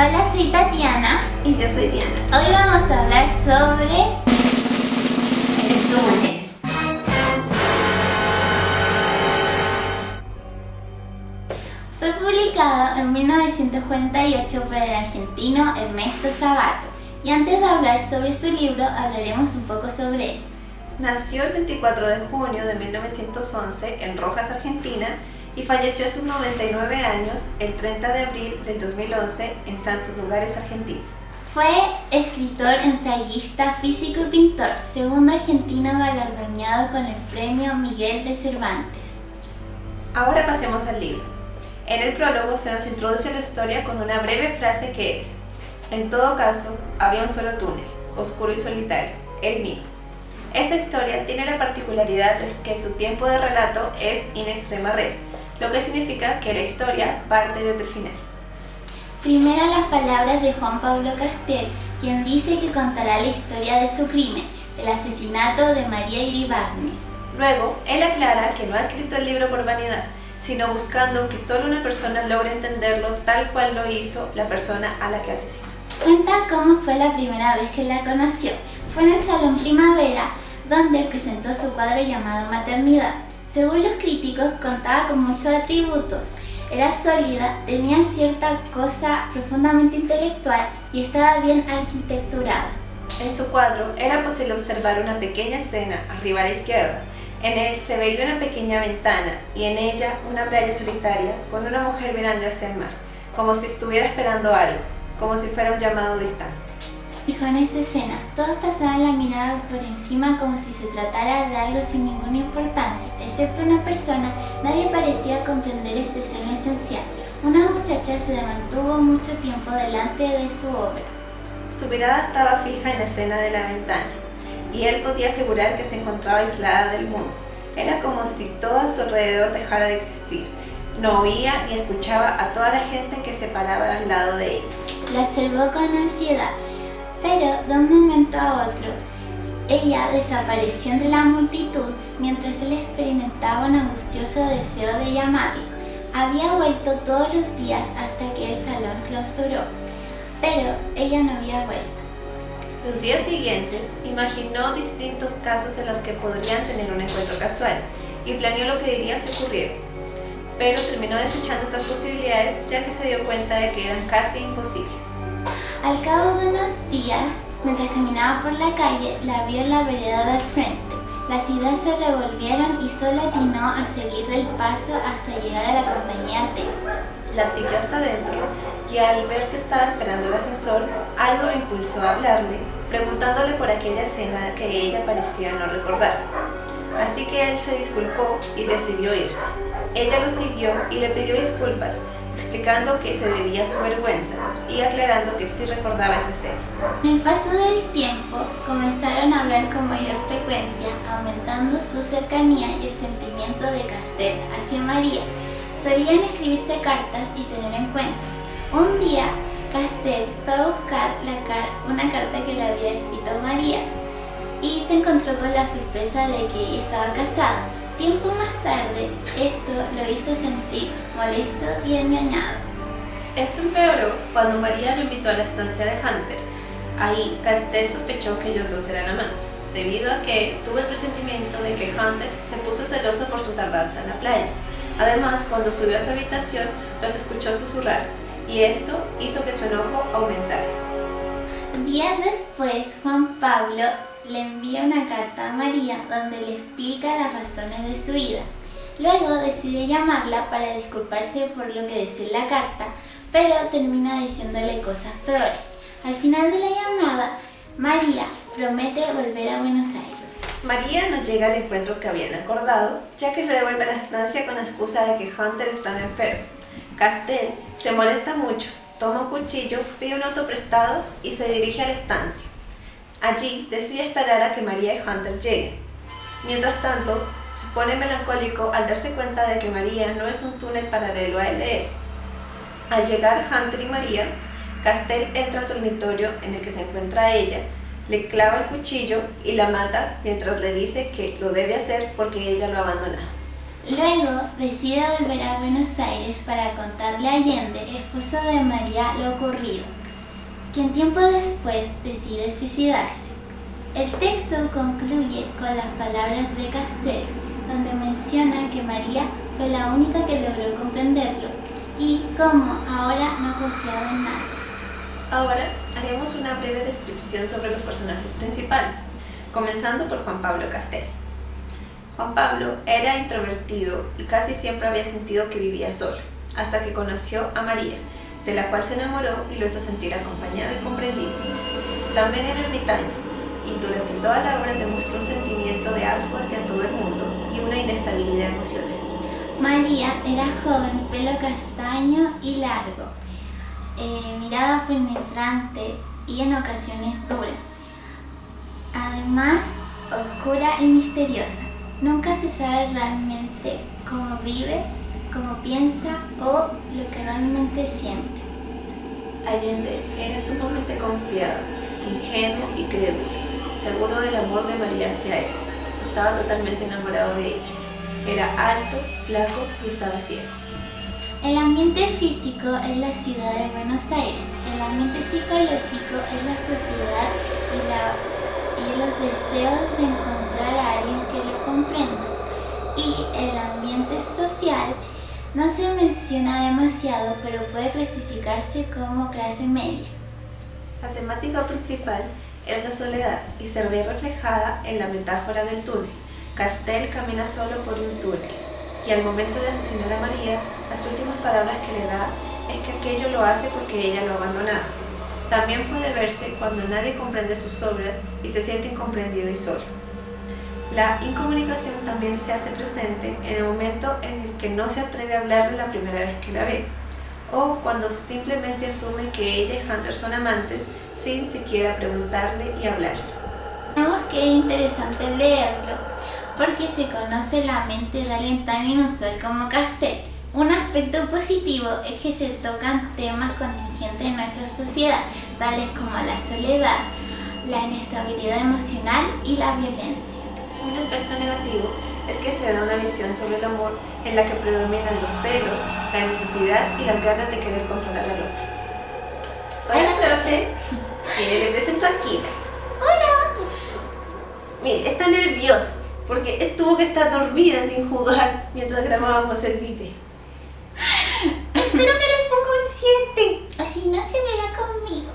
Hola, soy Tatiana. Y yo soy Diana. Hoy vamos a hablar sobre el túnel. Fue publicado en 1948 por el argentino Ernesto Sabato. Y antes de hablar sobre su libro, hablaremos un poco sobre él. Nació el 24 de junio de 1911 en Rojas, Argentina, y falleció a sus 99 años el 30 de abril del 2011 en Santos Lugares, Argentina. Fue escritor, ensayista, físico y pintor, segundo argentino galardonado con el premio Miguel de Cervantes. Ahora pasemos al libro. En el prólogo se nos introduce la historia con una breve frase que es: en todo caso, había un solo túnel, oscuro y solitario, el mío. Esta historia tiene la particularidad de que su tiempo de relato es in extrema res, lo que significa que la historia parte desde el final. Primero las palabras de Juan Pablo Castel, quien dice que contará la historia de su crimen, el asesinato de María Iribarne. Luego, él aclara que no ha escrito el libro por vanidad, sino buscando que solo una persona logre entenderlo tal cual lo hizo la persona a la que asesinó. Cuenta cómo fue la primera vez que la conoció. Fue en el Salón Primavera, donde presentó su cuadro llamado Maternidad. Según los críticos, contaba con muchos atributos. Era sólida, tenía cierta cosa profundamente intelectual y estaba bien arquitecturada. En su cuadro era posible observar una pequeña escena arriba a la izquierda. En él se veía una pequeña ventana y en ella una playa solitaria con una mujer mirando hacia el mar, como si estuviera esperando algo, como si fuera un llamado distante. Dijo en esta escena, todos pasaban la mirada por encima como si se tratara de algo sin ninguna importancia, excepto una persona. Nadie parecía comprender esta escena esencial. Una muchacha se mantuvo mucho tiempo delante de su obra. Su mirada estaba fija en la escena de la ventana, y él podía asegurar que se encontraba aislada del mundo. Era como si todo a su alrededor dejara de existir. No oía ni escuchaba a toda la gente que se paraba al lado de ella. La observó con ansiedad. Pero de un momento a otro, ella desapareció entre la multitud mientras él experimentaba un angustioso deseo de llamarla. Había vuelto todos los días hasta que el salón clausuró, pero ella no había vuelto. Los días siguientes imaginó distintos casos en los que podrían tener un encuentro casual y planeó lo que diría si ocurriera, pero terminó desechando estas posibilidades ya que se dio cuenta de que eran casi imposibles. Al cabo de unos días, mientras caminaba por la calle, la vio en la vereda del frente. Las ideas se revolvieron y solo atinó a seguirle el paso hasta llegar a la compañía T. La siguió hasta dentro y al ver que estaba esperando el ascensor, algo lo impulsó a hablarle, preguntándole por aquella escena que ella parecía no recordar. Así que él se disculpó y decidió irse. Ella lo siguió y le pidió disculpas, explicando que se debía a su vergüenza y aclarando que sí recordaba esa escena. En el paso del tiempo, comenzaron a hablar con mayor frecuencia, aumentando su cercanía y el sentimiento de Castel hacia María. Solían escribirse cartas y tener encuentros. Un día, Castel fue a buscar una carta que le había escrito María y se encontró con la sorpresa de que ella estaba casada. Tiempo más tarde, esto lo hizo sentir molesto y engañado. Esto empeoró cuando María lo invitó a la estancia de Hunter. Ahí, Castel sospechó que ellos dos eran amantes, debido a que tuvo el presentimiento de que Hunter se puso celoso por su tardanza en la playa. Además, cuando subió a su habitación, los escuchó susurrar, y esto hizo que su enojo aumentara. Días después, Juan Pablo le envía una carta a María donde le explica las razones de su ida. Luego decide llamarla para disculparse por lo que decía en la carta, pero termina diciéndole cosas peores. Al final de la llamada, María promete volver a Buenos Aires. María no llega al encuentro que habían acordado, ya que se devuelve a la estancia con la excusa de que Hunter estaba enfermo. Castel se molesta mucho, toma un cuchillo, pide un auto prestado y se dirige a la estancia. Allí decide esperar a que María y Hunter lleguen. Mientras tanto, se pone melancólico al darse cuenta de que María no es un túnel paralelo a él. Al llegar Hunter y María, Castel entra al dormitorio en el que se encuentra ella, le clava el cuchillo y la mata mientras le dice que lo debe hacer porque ella lo ha abandonado. Luego decide volver a Buenos Aires para contarle a Allende, esposo de María, lo ocurrido, quien tiempo después decide suicidarse. El texto concluye con las palabras de Castel, donde menciona que María fue la única que logró comprenderlo y cómo ahora no confiaba en nada. Ahora haremos una breve descripción sobre los personajes principales, comenzando por Juan Pablo Castel. Juan Pablo era introvertido y casi siempre había sentido que vivía solo, hasta que conoció a María, de la cual se enamoró y lo hizo sentir acompañado y comprendido. También era ermitaño, y durante toda la obra demostró un sentimiento de asco hacia todo el mundo y una inestabilidad emocional. María era joven, pelo castaño y largo, mirada penetrante y en ocasiones dura. Además, oscura y misteriosa. Nunca se sabe realmente cómo vive, cómo piensa o lo que realmente siente. Allende era sumamente confiado, ingenuo y crédulo, seguro del amor de María hacia él. Estaba totalmente enamorado de ella. Era alto, flaco y estaba ciego. El ambiente físico es la ciudad de Buenos Aires. El ambiente psicológico es la sociedad y los deseos de encontrar a alguien que lo comprenda. Y el ambiente social no se menciona demasiado, pero puede clasificarse como clase media. La temática principal es la soledad y se ve reflejada en la metáfora del túnel. Castel camina solo por un túnel y al momento de asesinar a María, las últimas palabras que le da es que aquello lo hace porque ella lo ha abandonado. También puede verse cuando nadie comprende sus obras y se siente incomprendido y solo. La incomunicación también se hace presente en el momento en el que no se atreve a hablarle la primera vez que la ve, o cuando simplemente asume que ella y Hunter son amantes sin siquiera preguntarle y hablarle. Vemos que es interesante leerlo porque se conoce la mente de alguien tan inusual como Castel. Un aspecto positivo es que se tocan temas contingentes en nuestra sociedad, tales como la soledad, la inestabilidad emocional y la violencia. Un aspecto negativo es que se da una visión sobre el amor en la que predominan los celos, la necesidad y las ganas de querer controlar al otro. Hola, profe. Mire, le presento a Kira. ¡Hola! Mire, está nerviosa porque tuvo que estar dormida sin jugar mientras grabábamos el video. Espero que les ponga un 7, así no se verá conmigo.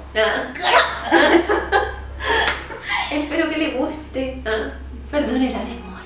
Espero que le guste. Perdone la demora.